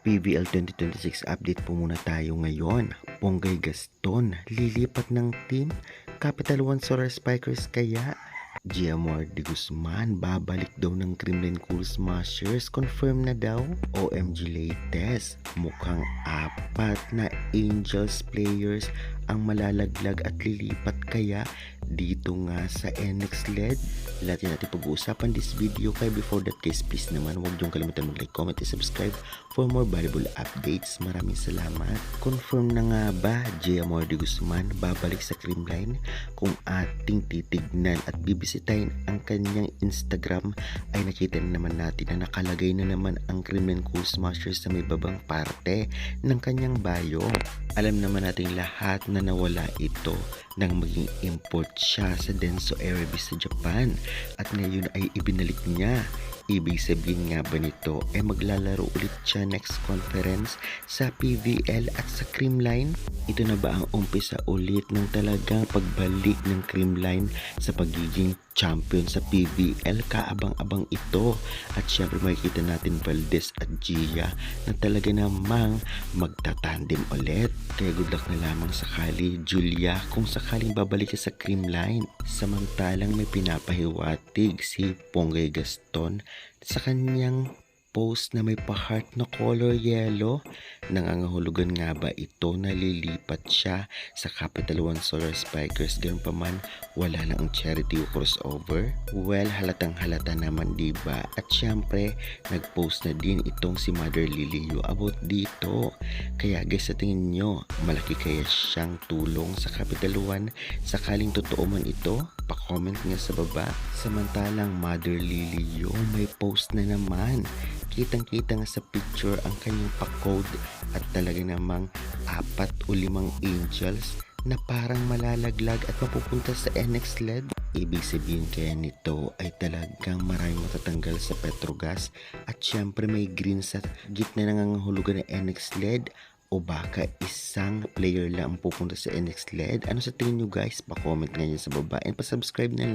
PVL 2026 update po muna tayo ngayon. Ponggay Gaston, lilipat ng team. Capital One Solar Spikers kaya? Giamor de Guzman, babalik daw ng Kremlin Cool Smashers. Confirm na daw? OMG latest, mukhang apat na Angels players ang malalaglag at lilipat kaya dito nga sa NX LED. Lahat yan natin pag-uusapan this video. Kaya before that guys, please naman huwag niyong kalimutan mag-like, comment, and subscribe for more valuable updates. Maraming salamat. Confirm na nga ba Giamor de Guzman babalik sa Creamline? Kung ating titignan at bibisitahin ang kanyang Instagram ay nakita na naman natin na nakalagay na naman ang Kremlin Cool Smashers sa may babang parte ng kanyang bio. Alam naman natin lahat na nawala ito nang maging import siya sa Denso Airbus sa Japan at ngayon ay ibinalik niya. Ibig sabihin nga ba nito ay maglalaro ulit siya next conference sa PVL at sa Creamline? Ito na ba ang umpisa ulit ng talagang pagbalik ng Creamline sa pagiging champion sa PVL? Kaabang-abang ito. At syempre makikita natin Valdez at Gia na talaga namang magtatandem ulit. Kaya good luck na lamang sakali Julia kung sakaling babalik siya sa Creamline. Samantalang may pinapahiwatig si Ponggay Gaston sa kanyang post na may pa-heart na color yellow. Nangangahulugan nga ba ito na lilipat siya sa Capital One Solar Spikers? Ganun pa man, wala na ang charity crossover. Well, halatang halata naman diba? At syempre, nag-post na din itong si Mother Lilio about dito. Kaya guys, sa tingin nyo, malaki kaya siyang tulong sa Capital One? Sakaling totoo man ito, pa-comment nga sa baba. Samantalang Mother Lilio may post na naman. Kitang-kita nga sa picture ang kanyang pa-code at talaga namang 4 o 5 angels na parang malalaglag at mapupunta sa NX LED. Ibig sabihin kaya nito ay talagang maraming matatanggal sa Petrogas at syempre may green sa gitna ng nangangahulugan ng NX LED. O baka isang player lang ang pupunta sa NX LED? Ano sa tingin nyo guys? Pa-comment nga nyo sa baba and pa-subscribe na lang.